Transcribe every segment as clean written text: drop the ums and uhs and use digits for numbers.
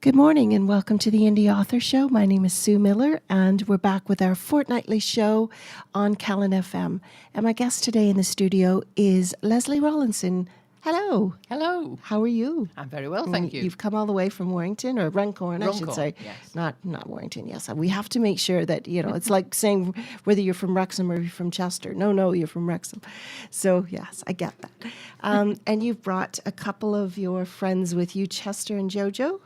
Good morning and welcome to the Indie Author Show. My name is Sue Miller and we're back with our fortnightly show on Callan FM. And my guest today in the studio is Lesley Rawlinson. Hello. Hello. How are you? I'm very well, thank you. You've come all the way from Warrington or Runcorn, I should say. Yes. Not Warrington, yes. We have to make sure that, it's like saying whether you're from Wrexham or you're from Chester. No, you're from Wrexham. So, yes, I get that. And you've brought a couple of your friends with you, Chester and Jojo.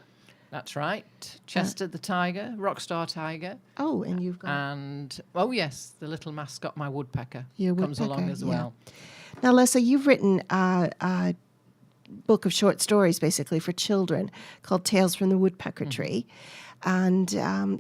That's right. Chester the tiger, Rockstar Tiger. Oh, and you've got... And, oh yes, the little mascot, my woodpecker, Your comes woodpecker, along as well. Now, Lesley, you've written a book of short stories, basically, for children called Tales from the Woodpecker Tree. And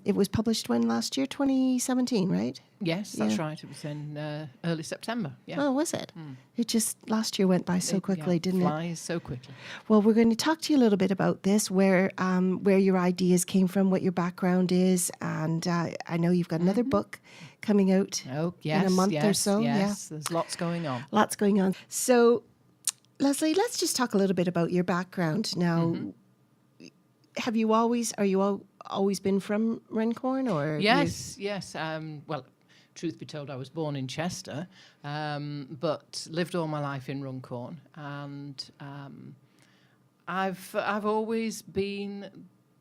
it was published when last year? 2017, right? Yes, that's right. It was in early September. Yeah. Oh, was it? It just, last year went by so quickly, didn't it? Flies so quickly. Well, we're going to talk to you a little bit about this, where your ideas came from, what your background is. And I know you've got another book coming out in a month or so. Yes, there's lots going on. Lots going on. So, Lesley, let's just talk a little bit about your background. Now, are you always been from Runcorn, or? Yes. Well, truth be told, I was born in Chester, but lived all my life in Runcorn, and I've always been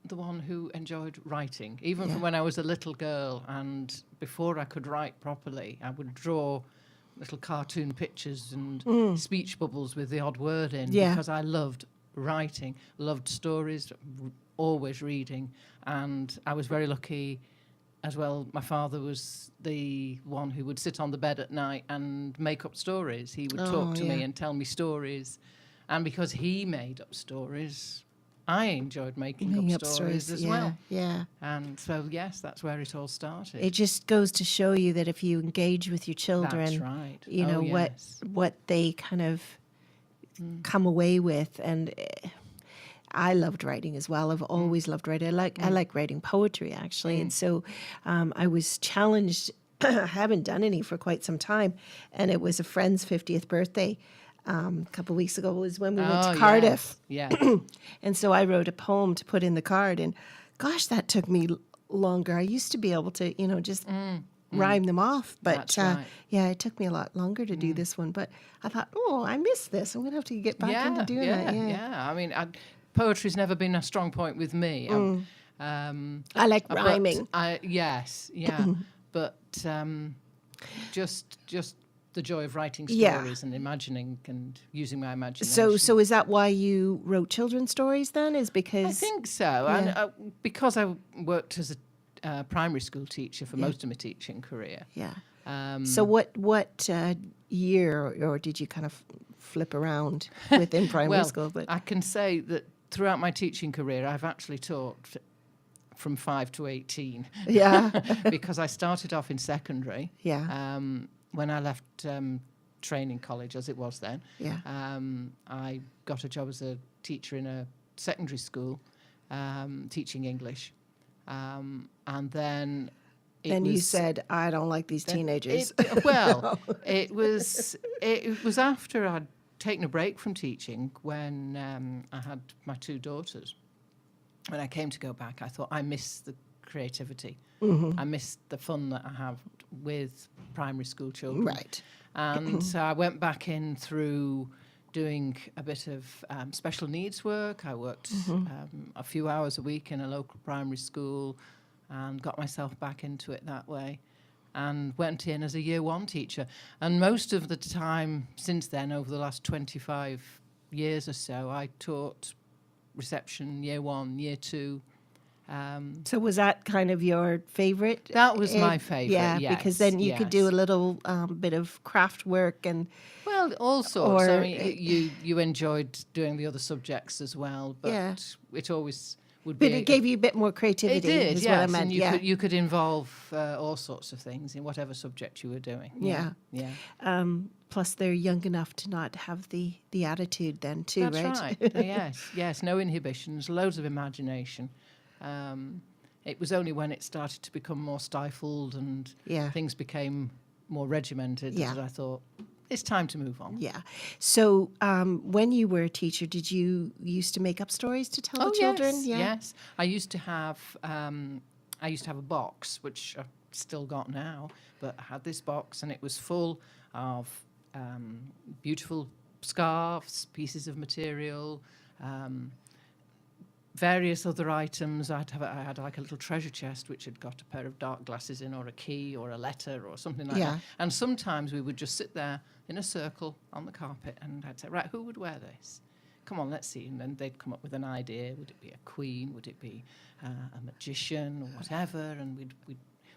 the one who enjoyed writing, even from when I was a little girl. And before I could write properly, I would draw little cartoon pictures and speech bubbles with the odd word in, because I loved writing, loved stories, always reading. And I was very lucky as well. My father was the one who would sit on the bed at night and make up stories. He would talk to me and tell me stories. And because he made up stories, I enjoyed making up stories as well. Yeah. And so, yes, that's where it all started. It just goes to show you that if you engage with your children, That's right. what they kind of come away with. And I loved writing as well. I've always loved writing. I like writing poetry, actually. And so I was challenged. I haven't done any for quite some time. And it was a friend's 50th birthday. A couple of weeks ago was when we went to Cardiff. Yeah. And so I wrote a poem to put in the card. And gosh, that took me longer. I used to be able to, just rhyme them off. But it took me a lot longer to do this one. But I thought, I missed this. I'm going to have to get back into doing that. Yeah. I mean, poetry's never been a strong point with me. I like rhyming. But just the joy of writing stories and imagining and using my imagination. So is that why you wrote children's stories then? Is because I think so, and because I worked as a primary school teacher for most of my teaching career. Yeah. So what year or did you kind of flip around within primary school? But I can say that throughout my teaching career, I've actually taught from 5 to 18. Yeah. Because I started off in secondary. Yeah. When I left training college, as it was then, I got a job as a teacher in a secondary school, teaching English. And then you said, I don't like these teenagers. It was after I'd taken a break from teaching when I had my 2 daughters. When I came to go back, I thought, I miss the creativity. I miss the fun that I have with primary school children. Right. And so I went back in through doing a bit of special needs work. I worked a few hours a week in a local primary school and got myself back into it that way, and went in as a year 1 teacher. And most of the time since then, over the last 25 years or so, I taught reception, year 1, year 2. So was that kind of your favorite? That was my favorite, yes, because then you could do a little bit of craft work and... Well, all sorts. I mean, you enjoyed doing the other subjects as well, but it always would be... But it gave you a bit more creativity. It did, is what I meant. And you could involve all sorts of things in whatever subject you were doing. Yeah. Plus, they're young enough to not have the attitude then too, That's right. Yes. No inhibitions, loads of imagination. It was only when it started to become more stifled and things became more regimented that I thought, it's time to move on. Yeah. So when you were a teacher, did you used to make up stories to tell the children? Yes, yes. I used to have a box, which I've still got now, but I had this box and it was full of beautiful scarves, pieces of material, various other items. I had like a little treasure chest which had got a pair of dark glasses in, or a key, or a letter, or something like that. And sometimes we would just sit there in a circle on the carpet, and I'd say, right, who would wear this? Come on, let's see. And then they'd come up with an idea. Would it be a queen? Would it be a magician, or whatever? And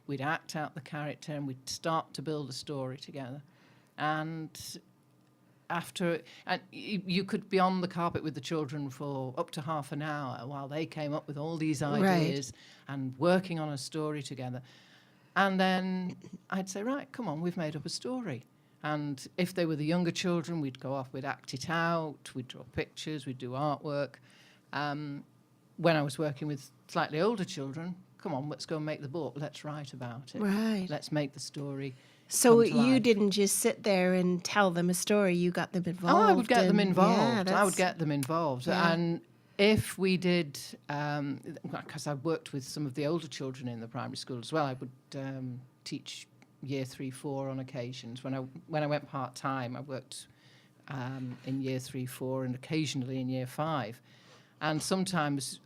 we'd act out the character, and we'd start to build a story together. And you could be on the carpet with the children for up to half an hour while they came up with all these ideas and working on a story together. And then I'd say, right, come on, we've made up a story. And if they were the younger children, we'd go off, we'd act it out, we'd draw pictures, we'd do artwork. When I was working with slightly older children, come on, let's go and make the book, let's write about it. Right. Let's make the story. So you didn't just sit there and tell them a story, you got them involved. Oh, I would get them involved. Yeah, I would get them involved. Yeah. And if we did, because I worked with some of the older children in the primary school as well, I would teach year 3, 4 on occasions. When I went part-time, I worked in year 3, 4 and occasionally in year 5. And sometimes,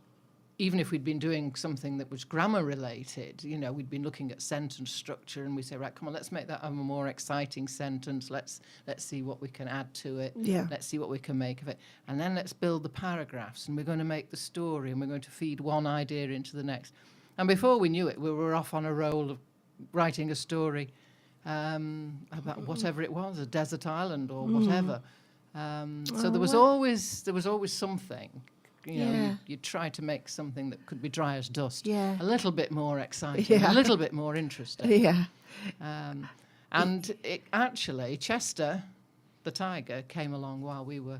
even if we'd been doing something that was grammar related, we'd been looking at sentence structure, and we say, right, come on, let's make that a more exciting sentence. Let's see what we can add to it. Yeah. Let's see what we can make of it. And then let's build the paragraphs, and we're going to make the story, and we're going to feed one idea into the next. And before we knew it, we were off on a roll of writing a story about whatever it was, a desert island or whatever. So there was always something. You try to make something that could be dry as dust, a little bit more exciting, a little bit more interesting. Yeah. And actually, Chester, the tiger, came along while we were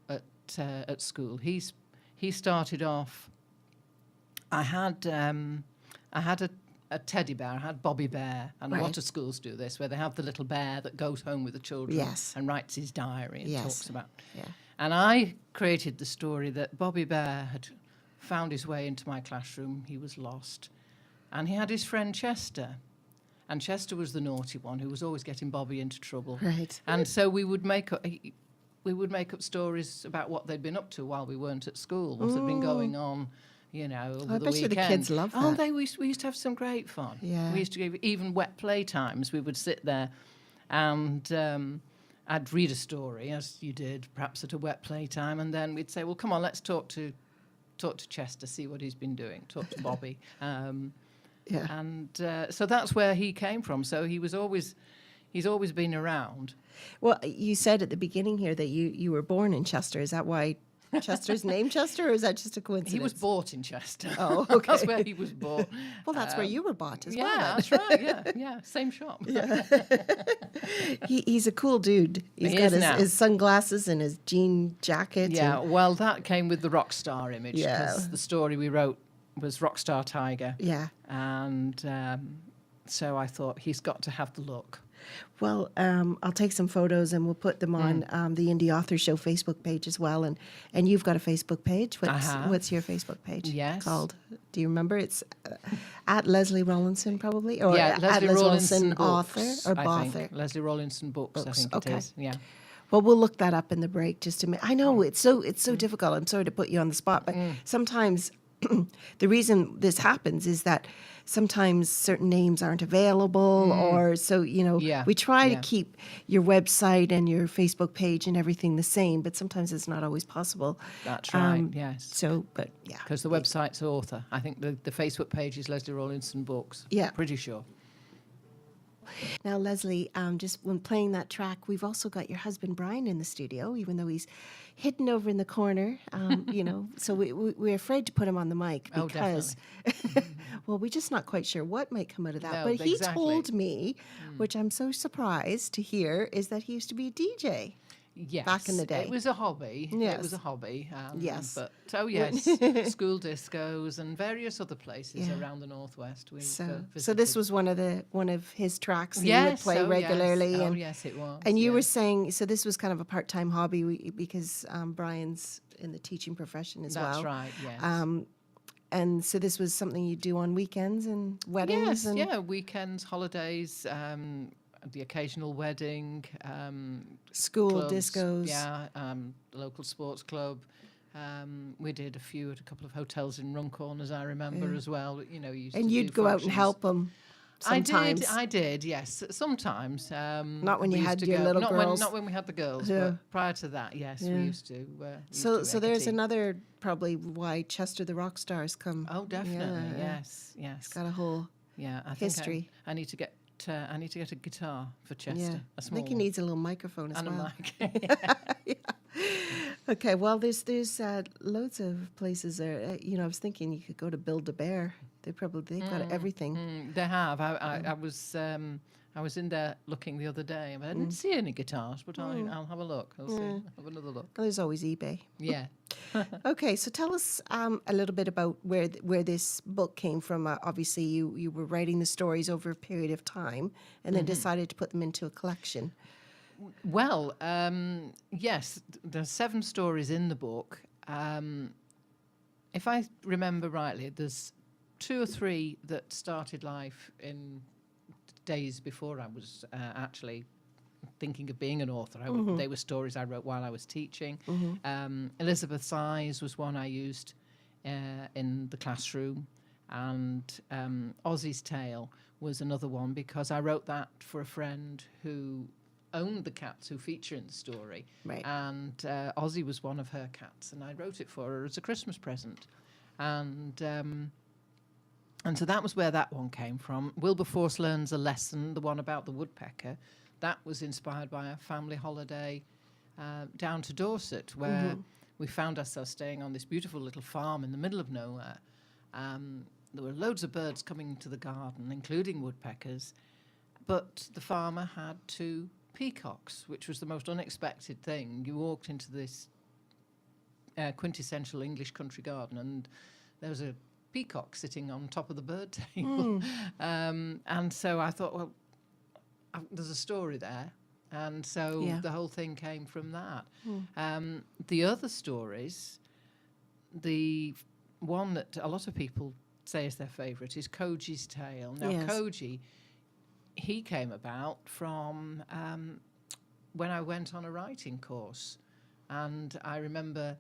at school. He started off. I had a teddy bear. I had Bobby Bear, and a lot of schools do this, where they have the little bear that goes home with the children and writes his diary and talks about. Yeah. And I created the story that Bobby Bear had found his way into my classroom. He was lost. And he had his friend Chester. And Chester was the naughty one who was always getting Bobby into trouble. Right. And so we would make up stories about what they'd been up to while we weren't at school, what had been going on, over the weekend. I bet you the kids love that. Oh, we used to have some great fun. Yeah. We used to give even wet play times. We would sit there and I'd read a story, as you did, perhaps at a wet play time, and then we'd say, well, come on, let's talk to Chester, see what he's been doing, talk to Bobby. And so that's where he came from. So he's always been around. Well, you said at the beginning here that you were born in Chester. Is that why Chester's named Chester, or is that just a coincidence? He was bought in Chester. Oh, okay. That's where he was born. Well, that's where you were bought as well. Yeah, that's right. Yeah, same shop. Yeah. He's a cool dude. He's got his sunglasses and his jean jacket. Yeah, well, that came with the rock star image, because the story we wrote was Rockstar Tiger. Yeah. And so I thought, he's got to have the look. Well, I'll take some photos and we'll put them on the Indie Author Show Facebook page as well. And you've got a Facebook page. What's your Facebook page called? Do you remember? It's at Lesley Rawlinson, probably? Or at Lesley Rawlinson Author or Bother? Lesley Rawlinson Books, I think it is. Yeah. Well, we'll look that up in the break just to I know it's so difficult. I'm sorry to put you on the spot, but sometimes the reason this happens is that sometimes certain names aren't available, or so, we try to keep your website and your Facebook page and everything the same, but sometimes it's not always possible. That's right, yes. So, but yeah. Because the website's Author. I think the Facebook page is Lesley Rawlinson Books. Yeah. Pretty sure. Now, Lesley, just when playing that track, we've also got your husband, Brian, in the studio, even though he's hidden over in the corner, so we're afraid to put him on the mic because, well, we're just not quite sure what might come out of that. No, but he told me, which I'm so surprised to hear, is that he used to be a DJ. Yes, back in the day. it was a hobby. Yes. It was a hobby. Yes. But yes, school discos and various other places Yeah. around the northwest. We So visited. this was one of his tracks that you would Yes, play oh, regularly. Yes. Oh And yes, it was. and you were yes. saying, so this was kind of a part-time hobby because Brian's in the teaching profession as well. That's right. Yes. And so this was something you do on weekends and weddings. Yes. And Yeah. Weekends, holidays. The occasional wedding, school clubs, discos. yeah, local sports club. We did a few at a couple of hotels in Runcorn, as I remember, as well. You know, used And to you'd do go out and functions. help them sometimes. I did, yes, sometimes. Not when we you used had to your go. little not girls. Not when we had the girls, Yeah. but prior to that, yes, we used to. So there's equity. another probably why Chester the Rock Stars come. Oh, definitely, Yeah. yes, yes. Got a whole Yeah, I think history. I need to get. I need to get a guitar for Chester. yeah. A I small think he needs a little microphone as one. And well. a mic. Okay, well, there's loads of places there. I was thinking you could go to Build-A-Bear. They've got everything. They have. I was in there looking the other day, but I didn't see any guitars. But I'll have a look. I'll see. Have another look. There's always eBay. Yeah. Okay, so tell us a little bit about where this book came from. Obviously, you were writing the stories over a period of time, and then decided to put them into a collection. Well, yes, there's 7 stories in the book. If I remember rightly, there's 2 or 3 that started life in days before I was actually thinking of being an author. They were stories I wrote while I was teaching. Elizabeth's Eyes was one I used in the classroom, and Ozzy's Tale was another one because I wrote that for a friend who owned the cats who feature in the story. Right. And Ozzy was one of her cats, and I wrote it for her as a Christmas present. And so that was where that one came from. Wilberforce Learns a Lesson, the one about the woodpecker, that was inspired by a family holiday down to Dorset, where we found ourselves staying on this beautiful little farm in the middle of nowhere. There were loads of birds coming to the garden, including woodpeckers, but the farmer had 2 peacocks, which was the most unexpected thing. You walked into this quintessential English country garden, and there was a peacock sitting on top of the bird table. And so I thought, well, there's a story there. And so the whole thing came from that. The other stories, the one that a lot of people say is their favourite is Koji's Tale. Now, Koji, he came about from when I went on a writing course. And I remember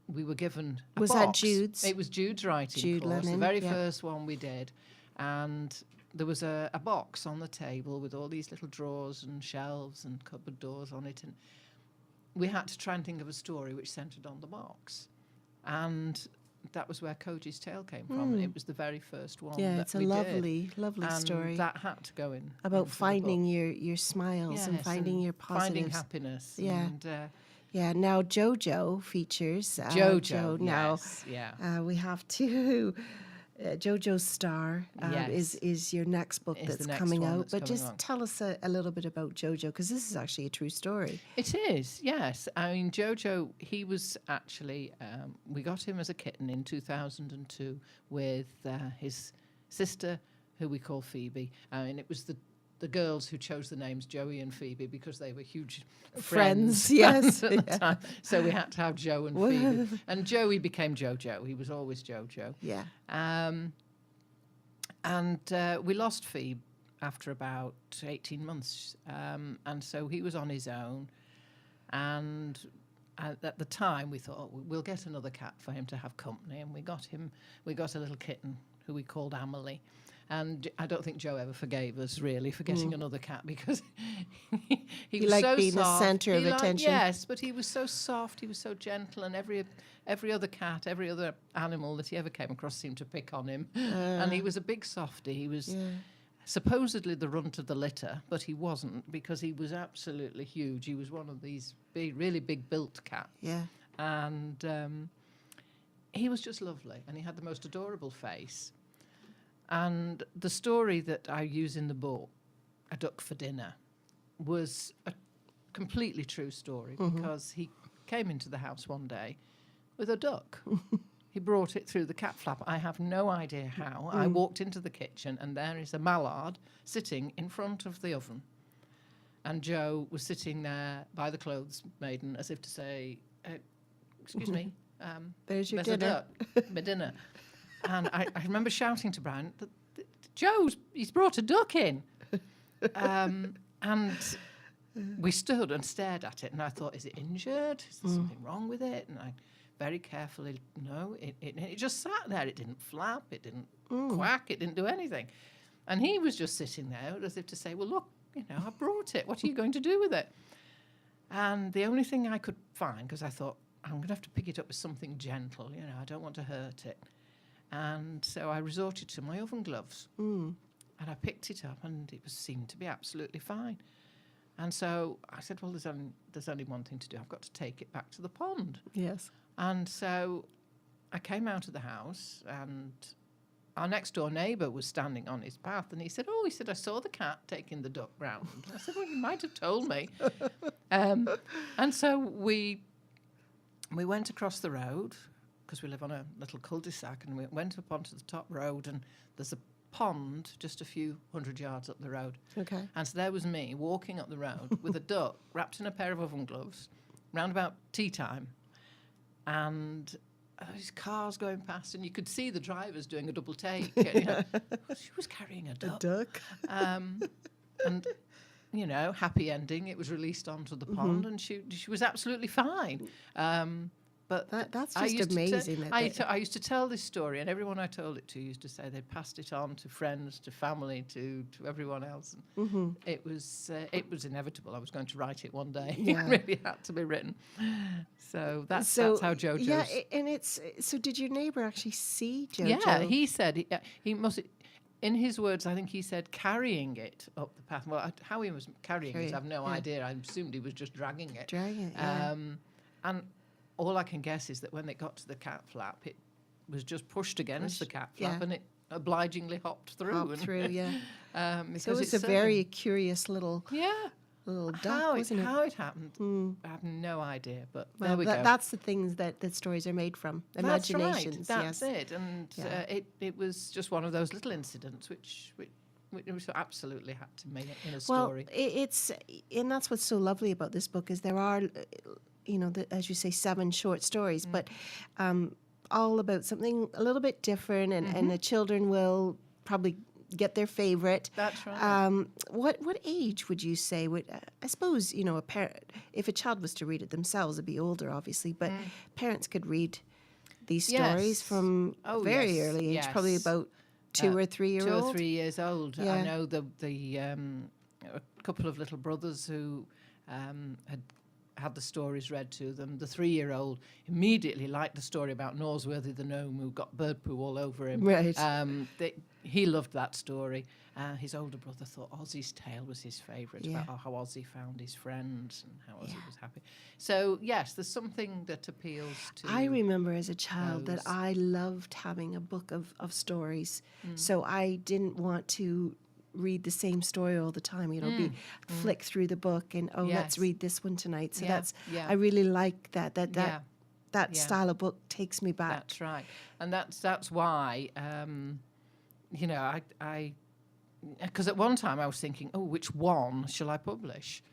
we were given a Was box. that Jude's? It was Jude's writing Jude course, Lennon, the very first one we did. And there was a box on the table with all these little drawers and shelves and cupboard doors on it. And we had to try and think of a story which centred on the box. And that was where Koji's Tale came from. It was the very first one that It's a we lovely, lovely did. story. And that had to go in. About into the finding book. your smiles and Yes, finding your positives. Finding happiness. Yeah. And, Yeah, now JoJo features. JoJo, now, yes, yeah. we have to. JoJo's Star Yes. is your next book Is the that's next coming one out. that's But coming just along. tell us a little bit about JoJo, because this is actually a true story. It is, yes. I mean, Jojo, he was actually, we got him as a kitten in 2002 with his sister, who we call Phoebe. And it was the girls who chose the names Joey and Phoebe because they were huge friends yes. at the time. So we had to have Joe and Phoebe. And Joey became Jojo. He was always Jojo. Yeah. And we lost Phoebe after about 18 months. And so he was on his own. And at the time, we thought, oh, we'll get another cat for him to have company. And we got a little kitten who we called Amelie. And I don't think Joe ever forgave us, really, for getting another cat because he was liked so being the soft. centre of attention. Yes, but he was so soft, he was so gentle, and every other cat, every other animal that he ever came across seemed to pick on him. And he was a big softie. He was supposedly the runt of the litter, but he wasn't because he was absolutely huge. He was one of these really big built cats. Yeah. And he was just lovely, and he had the most adorable face. And the story that I use in the book, A Duck for Dinner, was completely true story, because he came into the house one day with a duck. He brought it through the cat flap. I have no idea how. I walked into the kitchen, and there is a mallard sitting in front of the oven. And Joe was sitting there by the clothes maiden, as if to say, excuse me, there's your there's dinner. a duck, my dinner. And I remember shouting to Brian, he's brought a duck in. And we stood and stared at it, and I thought, is it injured? Is there something wrong with it? And I very carefully, no, it just sat there. It didn't flap, it didn't quack, it didn't do anything. And he was just sitting there as if to say, well, look, I brought it. What are you going to do with it? And the only thing I could find, because I thought, I'm going to have to pick it up with something gentle, I don't want to hurt it. And so I resorted to my oven gloves. And I picked it up, and it seemed to be absolutely fine. And so I said, well, there's only one thing to do. I've got to take it back to the pond. Yes. And so I came out of the house, and our next door neighbour was standing on his path, and he said, I saw the cat taking the duck round. I said, well, you might have told me. And so we went across the road, because we live on a little cul-de-sac, and we went up onto the top road, and there's a pond just a few hundred yards up the road. Okay. And so there was me walking up the road with a duck wrapped in a pair of oven gloves, round about tea time, and these cars going past, and you could see the drivers doing a double take. She was carrying a duck. A duck. And happy ending. It was released onto the pond, and she was absolutely fine. But that's just amazing. I used to tell this story, and everyone I told it to used to say they passed it on to friends, to family, to everyone else. And it was inevitable. I was going to write it one day. Yeah. It really had to be written. So that's how JoJo's. Yeah, and it's so. Did your neighbour actually see JoJo? Yeah, he said he must. In his words, I think he said carrying it up the path. Well, how he was carrying it, I have no idea. I assumed he was just dragging it. Yeah. And all I can guess is that when it got to the cat flap, it was just pushed against the cat flap, and it obligingly hopped through. So it's a very curious little duck, wasn't it? How it happened, I have no idea. But there we go. That's the things that stories are made from. Imaginations. That's it. And it was just one of those little incidents which we absolutely had to make it in a story. Well, and that's what's so lovely about this book is there are, as you say, 7 short stories, but all about something a little bit different, and the children will probably get their favorite. That's right. What age would you say I suppose, a parent, if a child was to read it themselves, it'd be older, obviously, but parents could read these stories from a very early age, probably about 2 or 3 years old. 2 or 3 years old. Yeah. I know the a couple of little brothers who had the stories read to them. The 3-year-old immediately liked the story about Norsworthy the gnome who got bird poo all over him. Right. He loved that story. His older brother thought Ozzy's tale was his favourite, about how Ozzy found his friends and how Ozzy was happy. So, yes, there's something that appeals to... I remember as a child those. that I loved having a book of stories. So I didn't want to read the same story all the time, flick through the book and let's read this one tonight. So I really like that style of book takes me back. That's right. And that's why because at one time I was thinking, which one shall I publish?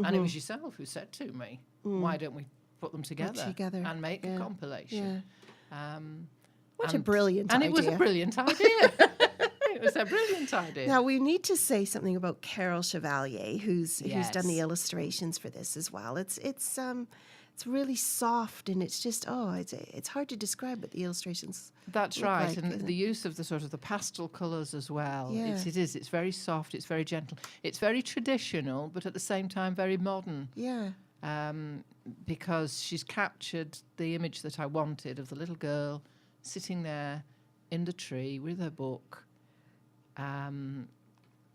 And it was yourself who said to me, why don't we put them together and make a compilation? What a brilliant idea. And it was a brilliant idea. It was a brilliant idea. Now, we need to say something about Carol Chevalier, who's done the illustrations for this as well. It's really soft, and it's just, it's hard to describe what the illustrations That's look right, like, and the use of the sort of the pastel colours as well. Yeah. It's very soft, it's very gentle. It's very traditional, but at the same time very modern. Yeah. Because she's captured the image that I wanted of the little girl sitting there in the tree with her book,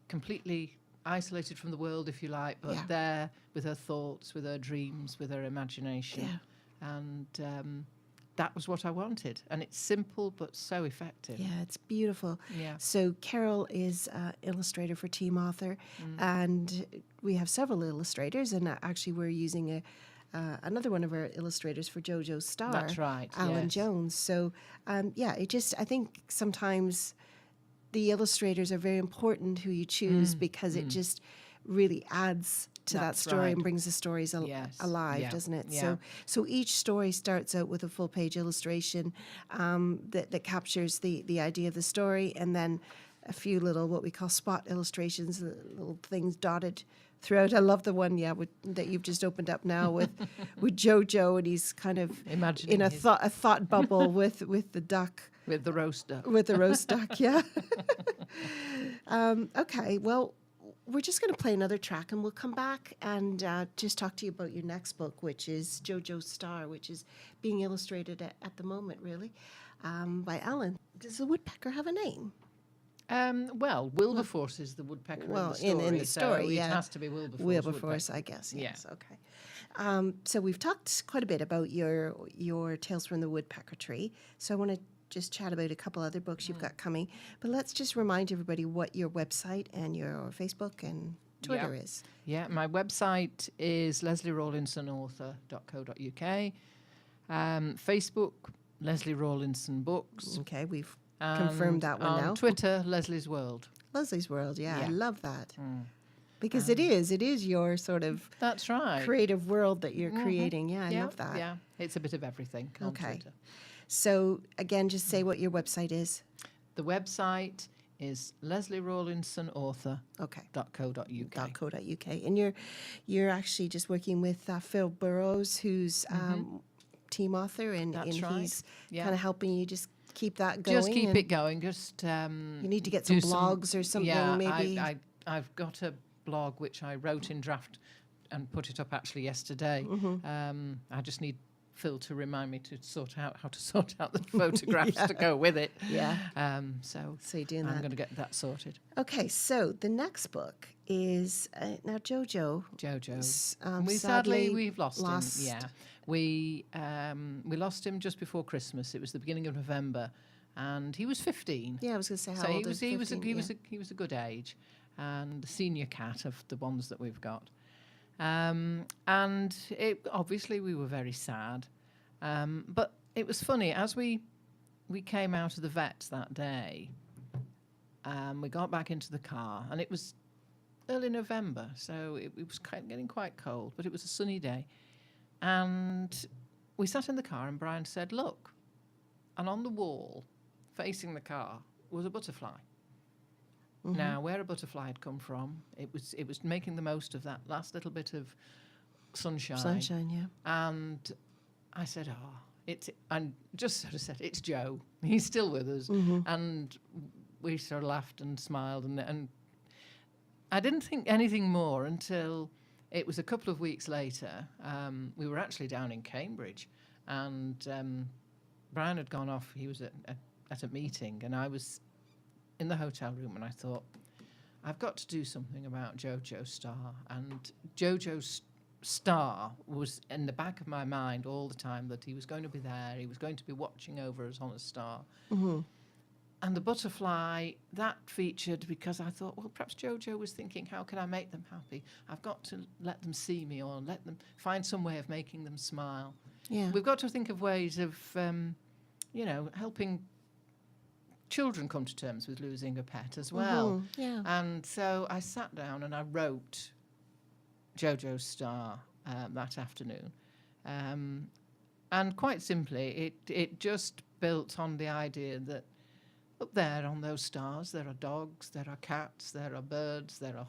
completely isolated from the world, if you like, but there with her thoughts, with her dreams, with her imagination. Yeah. And that was what I wanted. And it's simple but so effective. Yeah, it's beautiful. Yeah. So Carol is illustrator for Team Author, and we have several illustrators, and actually we're using another one of our illustrators for JoJo's Star. That's right, Alan yes. Jones. So I think sometimes the illustrators are very important who you choose because it just really adds to that That's story right. and brings the stories Yes. alive, Yeah. doesn't it? Yeah. So each story starts out with a full page illustration that captures the idea of the story, and then a few little what we call spot illustrations, little things dotted throughout. I love the one, that you've just opened up now with Jojo, and he's kind of Imagining in a his- thought bubble with the duck. With the roast duck. With the roast duck, yeah. Okay, well, we're just going to play another track, and we'll come back and just talk to you about your next book, which is JoJo's Star, which is being illustrated at the moment, really, by Alan. Does the woodpecker have a name? Well, Wilberforce is the woodpecker Well, in the story. in the story, so yeah. It has to be Wilberforce. Wilberforce, woodpecker. I guess. Yeah. Yes. Okay. So we've talked quite a bit about your Tales from the Woodpecker Tree. So I want to just chat about a couple other books you've got coming. But let's just remind everybody what your website and your Facebook and Twitter is. Yeah, my website is lesleyrawlinsonauthor.co.uk. Facebook, Lesley Rawlinson Books. Okay, we've And confirmed that one on now. Twitter, Lesley's World. Lesley's World, yeah, I Yeah. love that. Because it is your sort of That's right. creative world that you're creating. Yeah, I love that. Yeah, it's a bit of everything on Okay. Twitter. So again, just say what your website is. The website is lesleyrawlinsonauthor.co.uk. Okay. .co.uk. And you're actually just working with Phil Burrows, who's team author, and That's right. he's Yeah. kind of helping you just keep that going. Just keep and it going. Just You need to get some do blogs or something, Yeah, maybe. I've got a blog which I wrote in draft and put it up actually yesterday. I just need Phil to remind me to sort out how to sort out the photographs to go with it. Yeah. So So you're doing I'm that. going to get that sorted. Okay, so the next book is now JoJo. Jojo. Sadly We've lost lost. him. Yeah, we lost him just before Christmas. It was the beginning of November, and he was 15. Yeah, I was going to say how So old is 15? he was a good age, and the senior cat of the ones that we've got. And obviously we were very sad, but it was funny as we came out of the vets that day. We got back into the car, and it was early November, so it was getting quite cold, but it was a sunny day, and we sat in the car, and Brian said, "Look," and on the wall, facing the car, was a butterfly. Now, where a butterfly had come from, it was making the most of that last little bit of sunshine. Sunshine, yeah. And I said, and just sort of said, "It's Joe. He's still with us." And we sort of laughed and smiled, and I didn't think anything more until it was a couple of weeks later. We were actually down in Cambridge, and Brian had gone off. He was at a meeting, and I was in the hotel room, and I thought, I've got to do something about JoJo's Star. And JoJo's Star was in the back of my mind all the time, that he was going to be there, he was going to be watching over us on a star. And the butterfly, that featured because I thought, well, perhaps JoJo was thinking, how can I make them happy? I've got to let them see me, or let them find some way of making them smile. Yeah. We've got to think of ways of, helping children come to terms with losing a pet as well. Yeah. And so I sat down and I wrote JoJo's Star that afternoon. And quite simply, it just built on the idea that up there on those stars, there are dogs, there are cats, there are birds, there are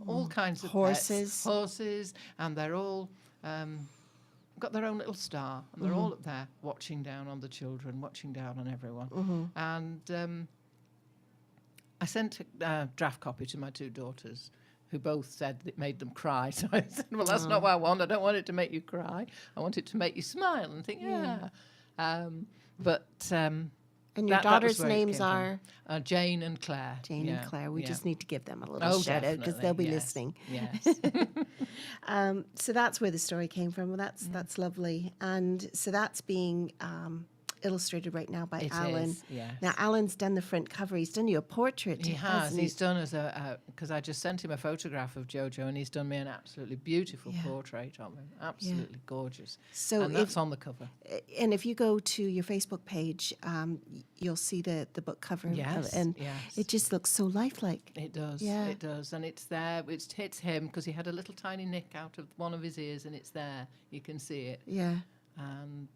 all kinds of Horses. horses, and they're all got their own little star, and they're all up there watching down on the children, watching down on everyone. And I sent a draft copy to my two daughters, who both said it made them cry. So I said, well, that's not what I want. I don't want it to make you cry. I want it to make you smile and think, yeah. But And your that was daughters' where it names came are from. Jane and Claire. Jane and Claire. We yeah. just need to give them a little shout out because they'll be listening. Yes. So that's where the story came from. Well, that's lovely. And so that's being illustrated right now by It Alan. is, yes. Now, Alan's done the front cover. He's done you a portrait. He has. hasn't He's done as because I just sent him a photograph of Jojo, and he's done me an absolutely beautiful portrait of him. Absolutely gorgeous. So and that's on the cover. And if you go to your Facebook page, you'll see the book cover. Yes, And yes. it just looks so lifelike. It does. Yeah. It does. And it's there. It hits him because he had a little tiny nick out of one of his ears, and it's there. You can see it. Yeah. And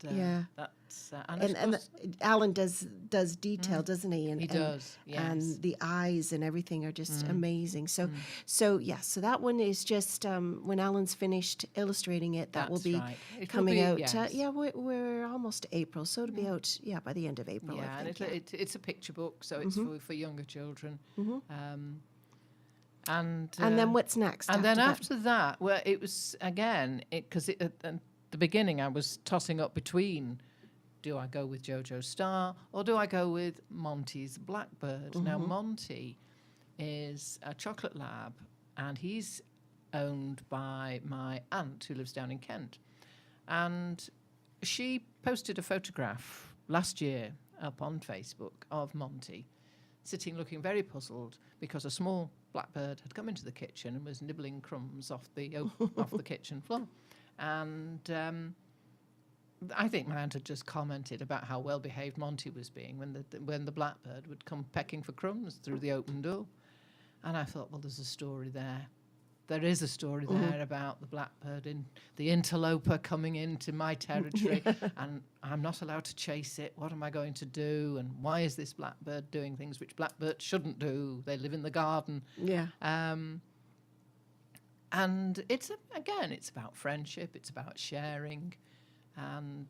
that's And Alan does detail, doesn't he? And, he does. Yes. And the eyes and everything are just amazing. So so that one is just when Alan's finished illustrating it, that will That's be right. coming out. Yes. we're almost to April, so it'll be out by the end of April. Yeah, I think, and it's a picture book, so it's for younger children. And then what's next? And then after that, well, it was again because at the beginning I was tossing up between, do I go with Jojo Star or do I go with Monty's Blackbird? Now Monty is a chocolate lab, and he's owned by my aunt who lives down in Kent, and she posted a photograph last year up on Facebook of Monty sitting looking very puzzled because a small blackbird had come into the kitchen and was nibbling crumbs off the kitchen floor. And I think my aunt had just commented about how well behaved Monty was being when the blackbird would come pecking for crumbs through the open door. And I thought, well, there's a story there. There is a story there about the blackbird, the interloper coming into my territory, and I'm not allowed to chase it. What am I going to do? And why is this blackbird doing things which blackbirds shouldn't do? They live in the garden. Yeah. And it's about friendship. It's about sharing, and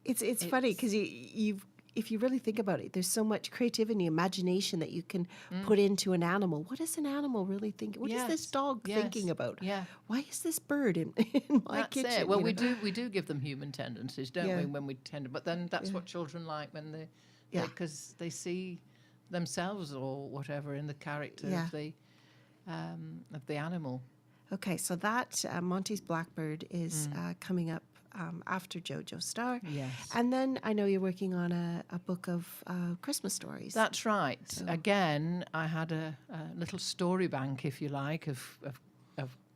it's funny because if you really think about it, there's so much creativity, imagination that you can put into an animal. What is an animal really thinking? What is this dog thinking about? Yeah. Why is this bird in my That's kitchen? it. Well, we do give them human tendencies, don't we? When we tend, but then that's what children like when because they see themselves or whatever in the character of the animal. Okay, so that Monty's Blackbird is coming up after Jojo Star. Yes. And then I know you're working on a book of Christmas stories. That's right. So. Again, I had a little story bank, if you like, of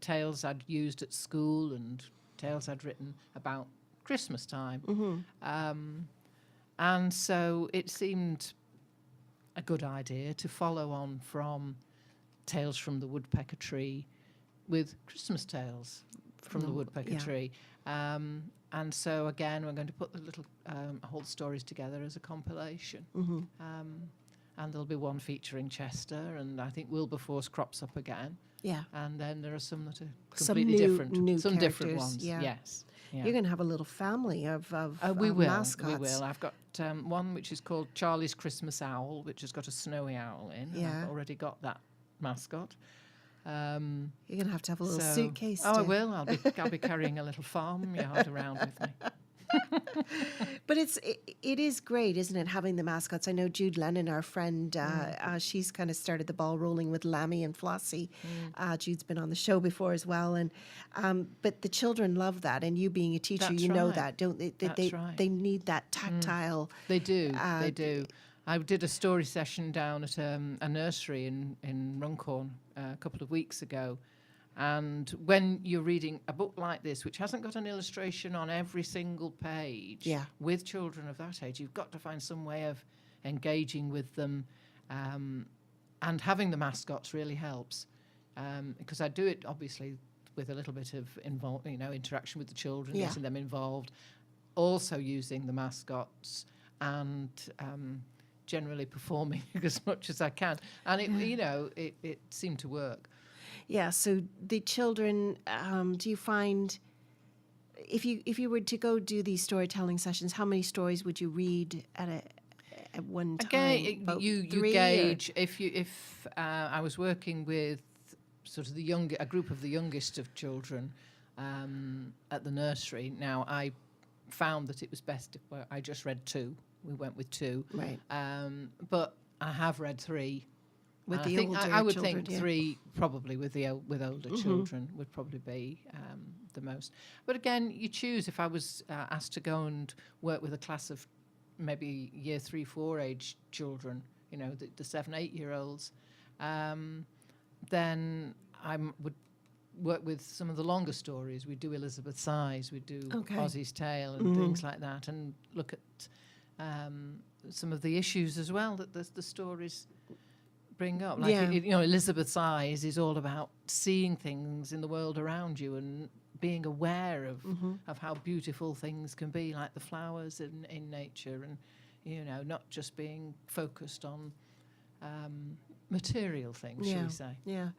tales I'd used at school and tales I'd written about Christmas time. And so it seemed a good idea to follow on from Tales from the Woodpecker Tree with Christmas tales from the Woodpecker Tree. And so, again, we're going to put the little whole stories together as a compilation. And there'll be one featuring Chester, and I think Wilberforce crops up again. Yeah. And then there are some that are Some completely new different. Some characters, different ones, yeah. yes. Yeah. You're going to have a little family of we will. mascots. We will. I've got one which is called Charlie's Christmas Owl, which has got a snowy owl in. Yeah. I've already got that mascot. You're going to have a little suitcase. Oh, I will. I'll be carrying a little farmyard around with me. But it is great, isn't it, having the mascots? I know Jude Lennon, our friend, she's kind of started the ball rolling with Lammy and Flossie. Jude's been on the show before as well, and but the children love that. And you being a teacher, That's you know right. that, don't they? That's right. They need that tactile. They do. They do. I did a story session down at a nursery in Runcorn a couple of weeks ago. And when you're reading a book like this, which hasn't got an illustration on every single page, with children of that age, you've got to find some way of engaging with them. And having the mascots really helps. Because I do it, obviously, with a little bit of interaction with the children, getting them involved. Also using the mascots and generally performing as much as I can. And, it seemed to work. Yeah, so the children, do you find, if you were to go do these storytelling sessions, how many stories would you read at one time? Again, you gauge. If I was working with sort of a group of the youngest of children at the nursery, now I found that it was best if I just read 2 we went with 2. Right. But I have read 3. With And the I think older I would children, think yeah. 3 probably with older children would probably be the most. But again, you choose. If I was asked to go and work with a class of maybe year 3, 4 age children, you know, the 7, 8-year-olds, then would work with some of the longer stories. We do Elizabeth's Eyes, we do Ozzy's Tale, and things like that, and look at some of the issues as well that the stories bring up. Like, you know, Elizabeth's Eyes is all about seeing things in the world around you and being aware of how beautiful things can be, like the flowers in nature, and, you know, not just being focused on material things, shall we say. Yeah.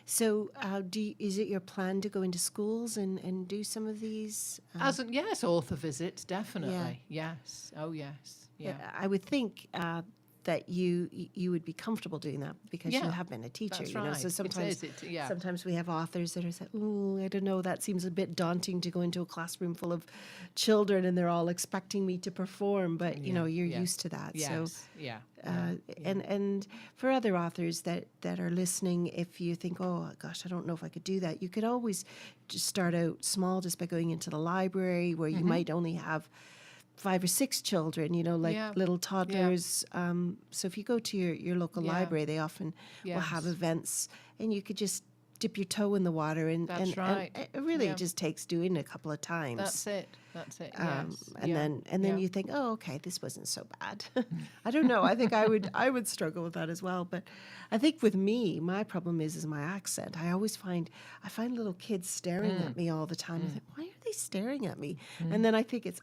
So is it your plan to go into schools and do some of these? Yes, author visits, definitely. Yes. Oh, yes. Yeah. I would think that you would be comfortable doing that because you have been a teacher. That's you know? right. So sometimes yeah. sometimes we have authors that are saying, "Oh, I don't know, that seems a bit daunting to go into a classroom full of children and they're all expecting me to perform." But you know, you're used to that. Yes. So and for other authors that are listening, if you think, "Oh gosh, I don't know if I could do that," you could always just start out small, just by going into the library where you might only have 5 or 6 children, you know, like little toddlers. So if you go to your local library, they often will have events, and you could just dip your toe in the water, and it really just takes doing it a couple of times. That's it. Yes. And then you think, oh, okay, this wasn't so bad. I don't know. I think I would struggle with that as well. But I think with me, my problem is my accent. I find little kids staring at me all the time. I think, why are they staring at me? And then I think it's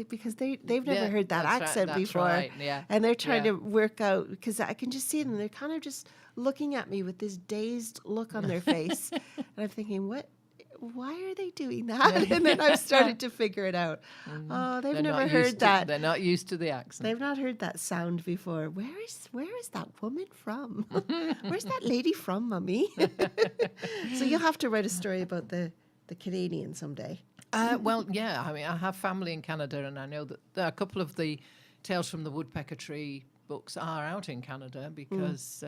because they've never heard that accent before, right. Yeah. and they're trying to work out, because I can just see them. They're kind of just looking at me with this dazed look on their face, and I'm thinking, why are they doing that? And then I've started to figure it out. Oh, they've never heard that. They're not used to the accent. They've not heard that sound before. Where is that woman from? Where's that lady from, Mummy? So you'll have to write a story about the Canadian someday. Well, yeah. I mean, I have family in Canada, and I know that there are a couple of the Tales from the Woodpecker Tree books are out in Canada because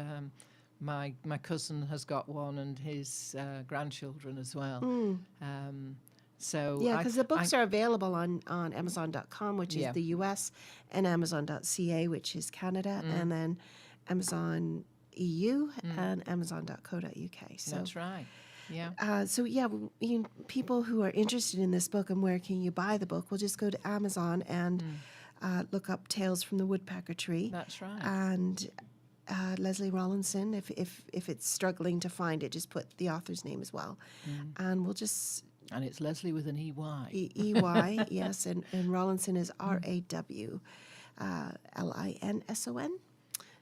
my cousin has got one, and his grandchildren as well. So because the books are available on Amazon.com, which is the US, and Amazon.ca, which is Canada, and then Amazon EU and Amazon.co.uk. So that's right. Yeah. People who are interested in this book and where can you buy the book, will just go to Amazon and look up Tales from the Woodpecker Tree. That's right. And Lesley Rawlinson, if it's struggling to find it, just put the author's name as well. And we'll just... And it's Lesley with an E-Y. E-Y, yes, and Rawlinson is Rawlinson.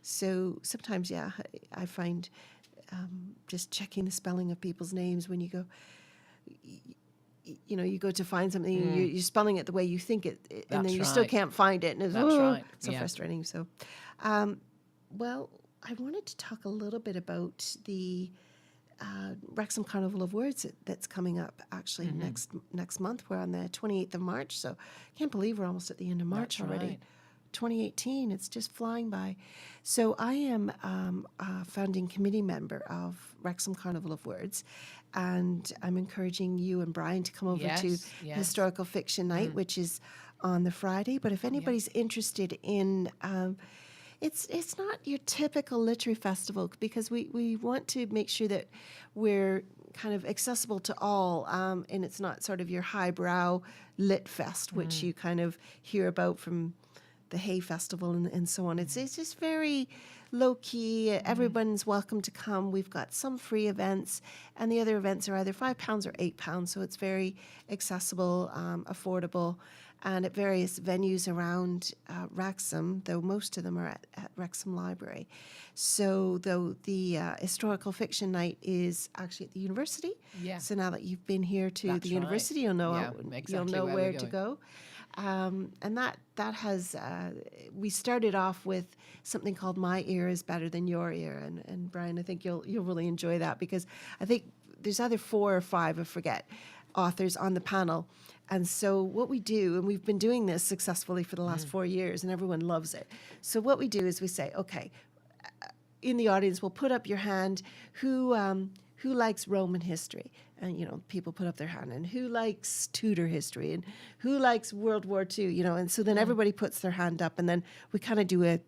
So sometimes, I find just checking the spelling of people's names when you go... You know, you go to find something, you're spelling it the way you think it, and then you still can't find it, and it's so frustrating. So, well, I wanted to talk a little bit about the Wrexham Carnival of Words that's coming up actually next month. We're on the 28th of March, so I can't believe we're almost at the end of March already. Right. 2018, it's just flying by. So I am a founding committee member of Wrexham Carnival of Words, and I'm encouraging you and Brian to come over to Historical Fiction Night, which is on the Friday. But if anybody's interested in... It's not your typical literary festival, because we want to make sure that we're kind of accessible to all, and it's not sort of your highbrow lit fest, which you kind of hear about from the Hay Festival and so on. It's just very low key. Everyone's welcome to come. We've got some free events, and the other events are either £5 or £8, so it's very accessible, affordable, and at various venues around Wrexham, though most of them are at Wrexham Library. So though the Historical Fiction Night is actually at the university, so now that you've been here to the university, you'll know where to go. And that has, we started off with something called My Ear is Better Than Your Ear. And Brian, I think you'll really enjoy that, because I think there's either 4 or 5, I forget, authors on the panel. And so what we do, and we've been doing this successfully for the last 4 years, and everyone loves it. So what we do is we say, okay, in the audience, we'll put up your hand. Who likes Roman history? And, you know, people put up their hand. And who likes Tudor history? And who likes World War II? You know, and so then everybody puts their hand up, and then we kind of do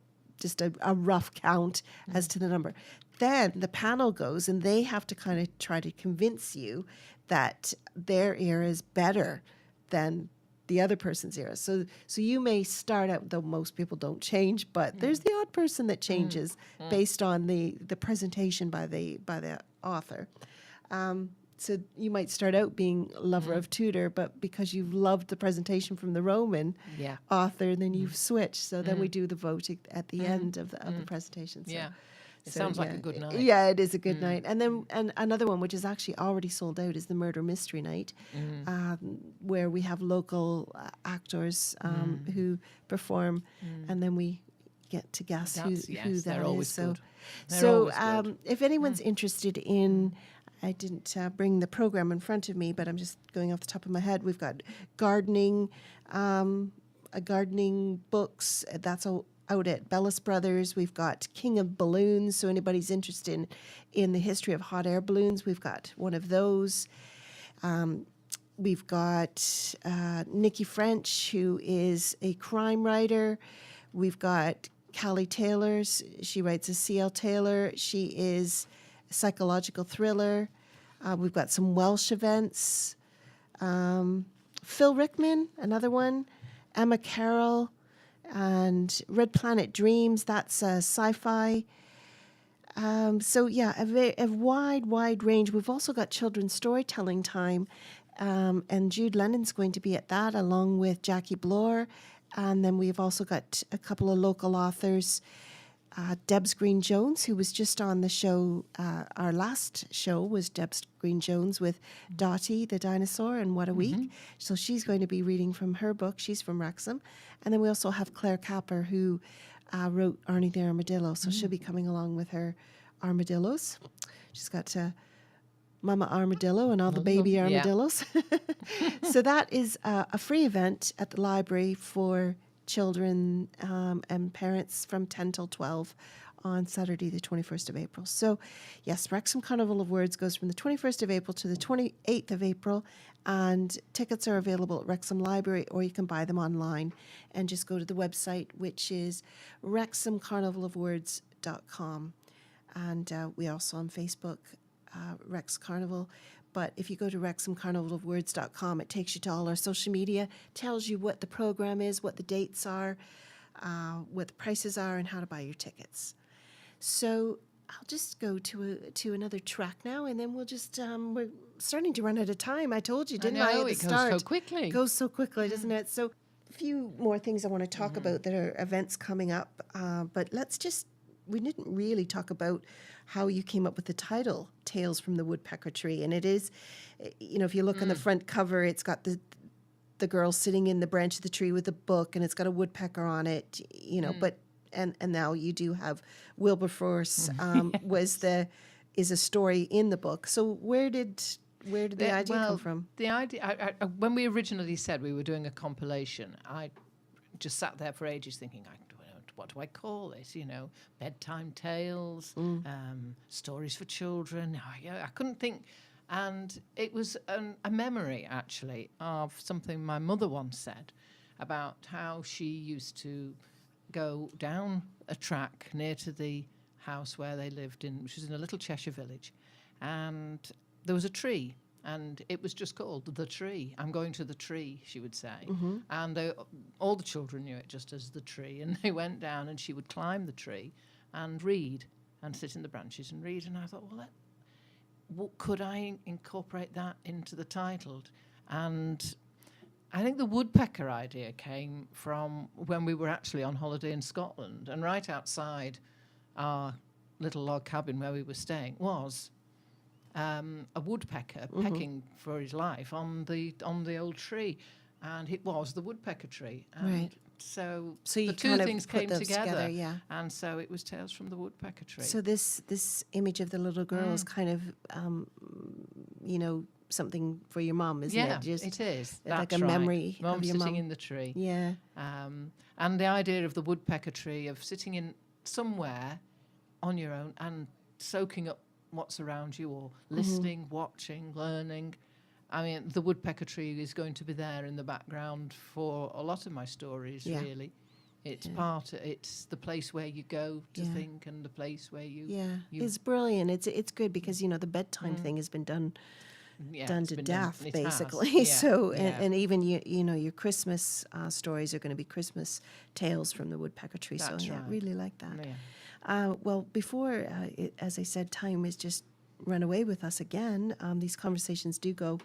just a rough count as to the number. Then the panel goes, and they have to kind of try to convince you that their era is better than the other person's era. So you may start out, though most people don't change, but there's the odd person that changes based on the presentation by the author. So you might start out being a lover of Tudor, but because you've loved the presentation from the Roman author, then you've switched. So then we do the vote at the end of the presentation. So, Yeah. It sounds like a good night. Yeah, it is a good night. And then another one, which is actually already sold out, is the Murder Mystery Night, where we have local actors who perform, and then we get to guess who that is. So if anyone's interested in, I didn't bring the program in front of me, but I'm just going off the top of my head. We've got gardening, gardening books. That's out at Bellis Brothers. We've got King of Balloons, so anybody's interested in the history of hot air balloons, we've got one of those. We've got Nikki French, who is a crime writer. We've got Callie Taylor's. She writes a C.L. Taylor. She is a psychological thriller. We've got some Welsh events. Phil Rickman, another one. Emma Carroll. And Red Planet Dreams, that's sci-fi. So yeah, a wide range. We've also got children's storytelling time, and Jude Lennon's going to be at that along with Jackie Bloor. And then we've also got a couple of local authors. Debs Green-Jones, who was just on the show. Our last show was Debs Green-Jones with Dottie the dinosaur and What a Week. So she's going to be reading from her book. She's from Wrexham. And then we also have Claire Capper, who wrote Arnie the Armadillo. So she'll be coming along with her armadillos. She's got Mama Armadillo and all the baby armadillos. So that is a free event at the library for children and parents from 10 till 12 on Saturday, the 21st of April. So, yes, Wrexham Carnival of Words goes from the 21st of April to the 28th of April, and tickets are available at Wrexham Library, or you can buy them online and just go to the website, which is wrexhamcarnivalofwords.com. And we also on Facebook, Rex Carnival. But if you go to wrexhamcarnivalofwords.com, it takes you to all our social media, tells you what the program is, what the dates are, what the prices are, and how to buy your tickets. So I'll just go to another track now, and then we'll just, we're starting to run out of time. I told you, didn't I, at the start? It goes so quickly. It goes so quickly, doesn't it? So a few more things I want to talk about that are events coming up. But we didn't really talk about how you came up with the title, Tales from the Woodpecker Tree. And it is, you know, if you look on the front cover, it's got the girl sitting in the branch of the tree with a book, and it's got a woodpecker on it, you know, but, and now you do have Wilberforce is a story in the book. So where did the idea come from? The idea, when we originally said we were doing a compilation, I just sat there for ages thinking, what do I call it? You know, bedtime tales, stories for children. I couldn't think. And it was a memory, actually, of something my mother once said about how she used to go down a track near to the house where they lived in, which was in a little Cheshire village. And there was a tree. And it was just called The Tree. I'm going to the tree, she would say. And all the children knew it just as The Tree. And they went down, and she would climb the tree and read and sit in the branches and read. And I thought, could I incorporate that into the title? And I think the woodpecker idea came from when we were actually on holiday in Scotland. And right outside our little log cabin where we were staying was a woodpecker pecking for his life on the old tree, and it was the woodpecker tree. And right. So you the two things came together, yeah. And so it was Tales from the Woodpecker Tree. So this image of the little girl is kind of, something for your mum, isn't Yeah, it? Just it is. like That's a right. memory Mum of your sitting mum. in the tree. Yeah. And the idea of the woodpecker tree, of sitting in somewhere on your own and soaking up what's around you, or listening, watching, learning. I mean, the woodpecker tree is going to be there in the background for a lot of my stories, Yeah. really. It's Yeah. it's the place where you go to Yeah. think, and the place where you... Yeah, you it's brilliant. It's good because the bedtime thing has been done it's to been death, it has. basically. Yeah, So yeah. and even your Christmas stories are going to be Christmas tales from the woodpecker tree. That's so yeah, right. really like that. Yeah. Well, before as I said, time has just run away with us again. These conversations do go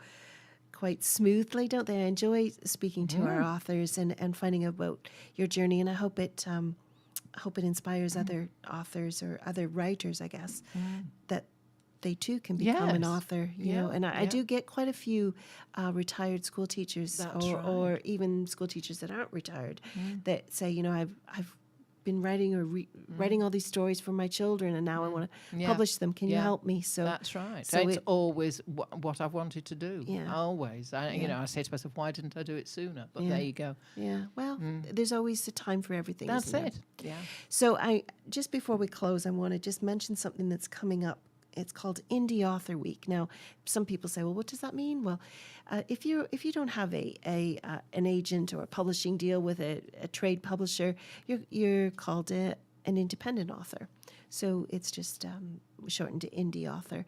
quite smoothly, don't they? I enjoy speaking to our authors and finding out about your journey, and I hope it inspires other authors or other writers, I guess, that they too can become an Yes. author. Yeah, And I yeah. do get quite a few retired school teachers, That's or right. even school teachers that aren't retired, that say, I've been writing writing all these stories for my children, and now I want to Yeah. publish them. Can you Yeah. help me? So That's right. so It's it- always what I've wanted to do. Yeah. Always. Yeah. I say to myself, why didn't I do it sooner? But Yeah. there you go. yeah, well, there's always a time for everything. That's isn't there? it. Yeah. So I just before we close, I want to just mention something that's coming up. It's called Indie Author Week. Now, some people say, "Well, what does that mean?" Well, if you don't have an agent or a publishing deal with a trade publisher, you're called an independent author. So it's just shortened to indie author.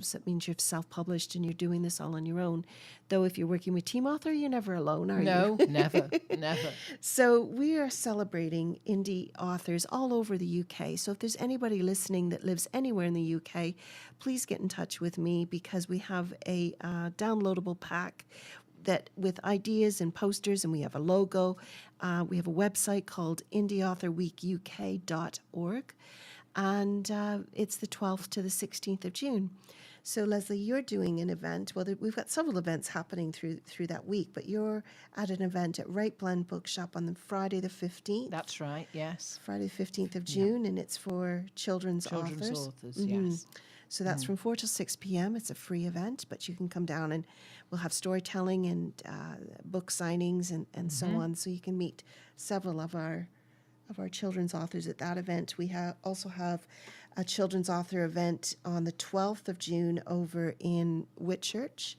So it means you're self-published and you're doing this all on your own. Though if you're working with Team Author, you're never alone, are you? No, never, never. So we are celebrating indie authors all over the UK. So if there's anybody listening that lives anywhere in the UK, please get in touch with me, because we have a downloadable pack that with ideas and posters, and we have a logo. We have a website called indieauthorweekuk.org, and it's the 12th to the 16th of June. So, Lesley, you're doing an event. Well, we've got several events happening through that week, but you're at an event at Right Blend Bookshop on the Friday the 15th. That's right. Yes. Friday the 15th of June, and it's for children's authors. Yes. So that's from 4 till 6 p.m. It's a free event, but you can come down and we'll have storytelling and book signings and so on. So you can meet several of our children's authors at that event. We also have a children's author event on the 12th of June over in Whitchurch.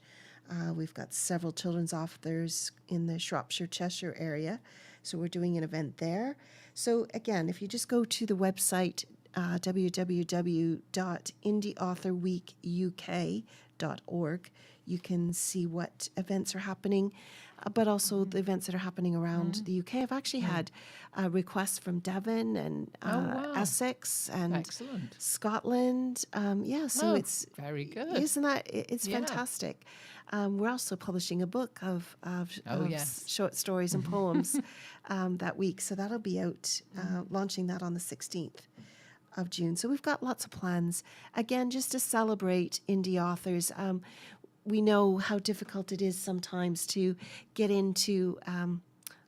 We've got several children's authors in the Shropshire, Cheshire area. So we're doing an event there. So again, if you just go to the website, www.indieauthorweekuk.org, you can see what events are happening, but also the events that are happening around the UK. I've actually had requests from Devon and wow. Essex and Excellent. Scotland. So it's very good. Isn't that it's Yeah. fantastic? We're also publishing a book of yes. short stories and poems that week, so that'll be out, launching that on the 16th of June. So we've got lots of plans, again, just to celebrate indie authors. We know how difficult it is sometimes to get into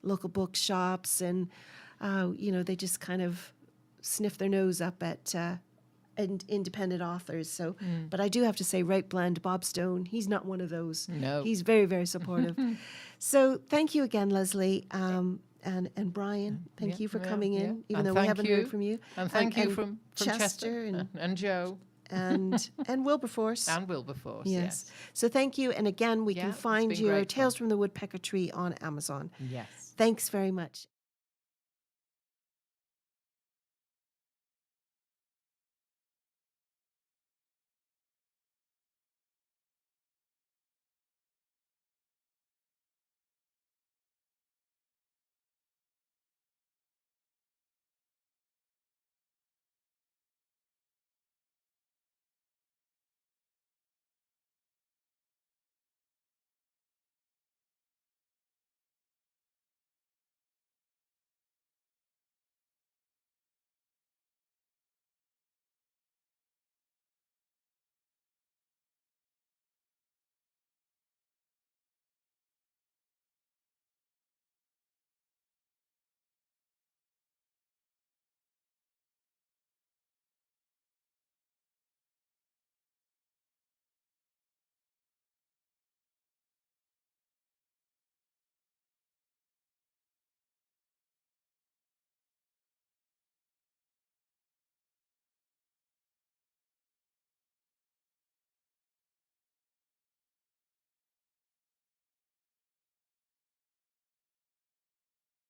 local bookshops, and they just kind of sniff their nose up at independent authors. So, but I do have to say, Right Blend, Bob Stone, he's not one of those. No. He's very, very supportive. So thank you again, Lesley. And Brian, thank you for coming in, even And though we thank haven't heard from you. And thank you and from Chester and Joe and Wilberforce. and Wilberforce. Yes. So thank you. And again, we Yeah, can it's find been your great Tales fun. from the Woodpecker Tree on Amazon. Yes. Thanks very much.